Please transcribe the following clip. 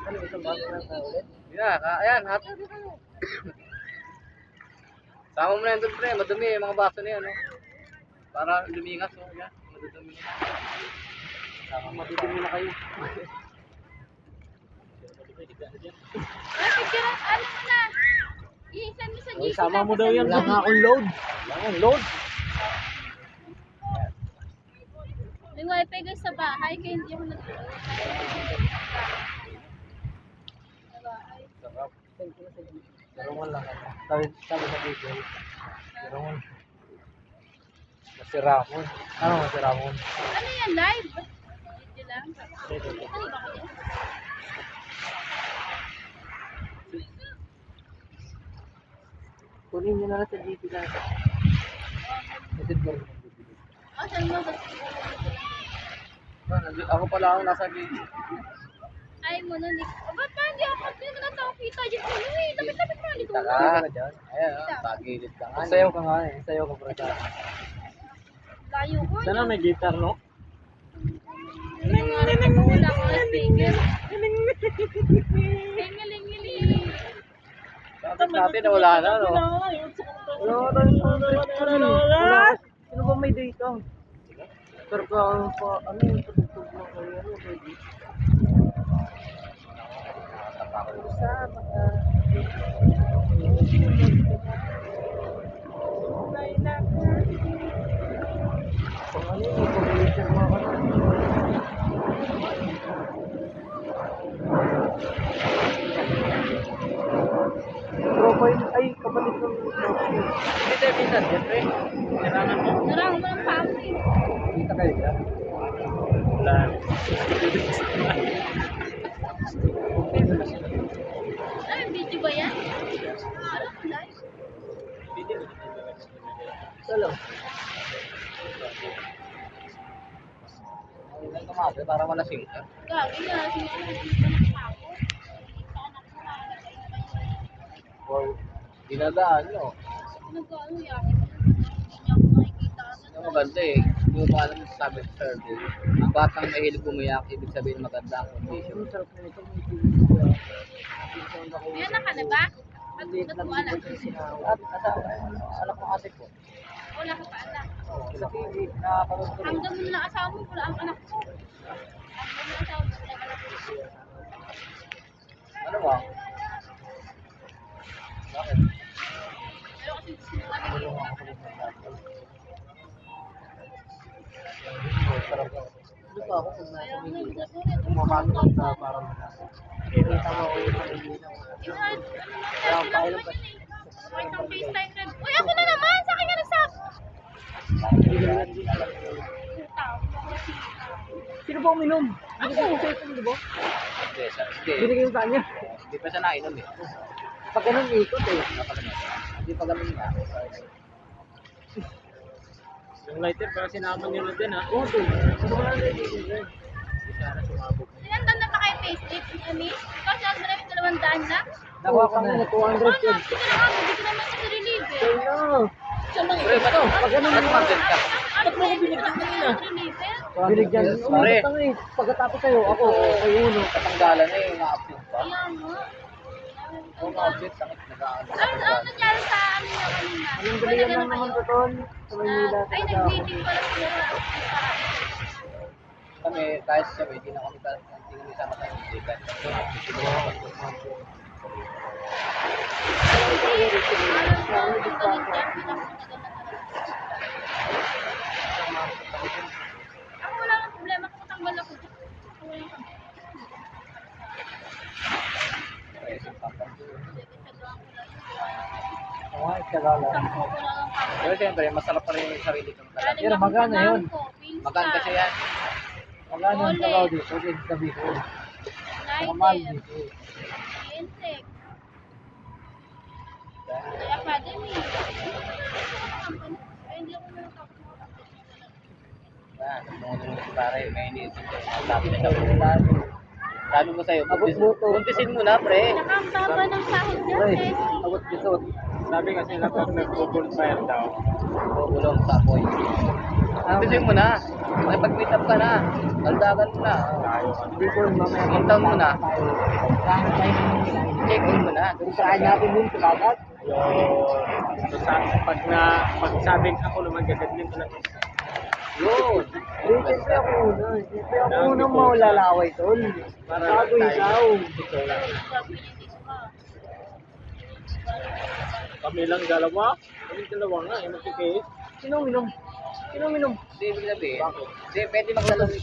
Ano isang baso lang na ulit? Yeah, ayan, hati. Sama mo na yan doon, pre. Madumi yung mga baso na yan, no? Para lumingas, no? Yan, madudumi na. Madudumi na kayo. Ay, picture, ano mo na? I-send mo sa GC. Sama mo daw yan. Wala nga akong load. Wala nga load. May wifi guys sa bahay, kaya hindi ako nag-load. Sa bahay. Sarap. Pero lang ako. Sabi sa video. Pero masira mo. Ano masira mo? Ano yan, live? Video lang? Ano ba kayo? Kunin nyo na lang sa GT lang. Message mo rin. Saan mo ba? Ako pala ako nasa video. Ay mo nun. Ba't pa hindi ako? Hindi mo na tao kita dyan. Uy, tapit-tapit pa dito. Taka. Ayan, pagilid ka nga. Sayaw ka nga eh. Sayaw ka bro. Layo ko. Sana may guitar no? Wala ko na speaker. Hingiling-hiling. Tapos natin na wala na, no? Wala. Sino ba may data? Pero ka ano yung patutog mo kayo? Ano ba dito? Sama ka. Kung ano yung information mo ka na. Profile ay kapatid ng profile. Minsan, siyempre. Kailangan mo. Narangan mo ng pampi. Kita kayo ka? Wala. Ay, video ba yan? Ano ko live? Hello. Ang kamate para malasing ka. Gagi na. Sinusunod ko ng pako. Sa anak ko nakalagay na kayo. Or dinadaan, no? Nag-ano yakin. Hindi ako nakikita. Yung maganda eh. Kung paano sabi sa survey, ang batang mahilig umiyak, ibig sabihin maganda ang condition. Ang sarap na ito. Yan na ka na ba? Ba't mo alam? At anak ko ate ko. Wala ka pa anak. Sa TV, nakapanood ko rin. Hanggang mo na asawa mo, wala ang anak ko. Hanggang mo na asawa mo, wala ang anak ko. Ano ba? Bakit? Pero kasi sinabi ko, Ano pa ako kung nasa ayaw mo, Manila? sabi ko, Pumapasok na parang kita mo ako yung Manila. Kaya kailan pa? Kahit ang FaceTime rin. Uy, ako na naman! Sa akin nga nagsak! Sino ba uminom? Binigay ko sa ito, di ba? Hindi. Binigay ko sa kanya. Hindi pa siya nainom eh. Pag ganun ikot eh. Hindi pa ganun nga. Yung lighter para sinama nyo na din ha? Oo, ito. Sino ba na Hindi siya na sumabog. Sinandan na pa kayo facelift, Ami? Kasi ang marami 200 na. Nakuha ko na 200 Ano? kids. Sige na ako, hindi ko naman sa relieve eh. Kaya na. Pre, ba't to? Pag ganun Ba't mo. content ka? Ano mo binigyan kanina? Reliever? Binigyan. Pare. Pagkatapos sa'yo, ako, kay Uno. Katanggalan na yung na-update pa. Ayan mo. Kung na-update, sakit nag-aano. Ano nangyari sa amin na kanina? Anong balihan lang naman to, Tol? Sa Maynila. Ay, nag-meeting pala sila. Kami, kahit sa hindi na kami sama tayo ng ticket. Ako wala kang problema kung tanggal ako dyan. Oo, Tagala. Pero siyempre, masarap pa rin yung sarili kong talaga. Pero magana yun. Magan kasi yan. Magana ang tagaw dito. Dito sa Bicol. Kamal dito. Insect. Ay, academy. Ay, hindi ako nakakapos. Yan, kung ano si pare, may iniisip ko. Sabi na siya wala. Sabi mo sa'yo, buntisin mo na, pre. Nakambaba ng sahod niya, Ay, Tessie. abot bisod. Sabi kasi na pag nag-bonfire daw. Bubulong sa apoy. Buntisin mo na. Makipag-meet up ka na. Daldagan mo na. Hindi ko mamaya. Puntahan mo na. Saan tayo Check in mo na. Saan natin dun sa dagat? So, pag sabing ako naman, gagadlin ko lang. Yun. Siyempre ako una. Siyempre ako unang maulalaway tol. Bago ikaw. Kami lang dalawa. Kami dalawa nga, yung magkikis. Sino minom? Sino minom? Hindi, ibig sabihin. Hindi, pwede maglalaro.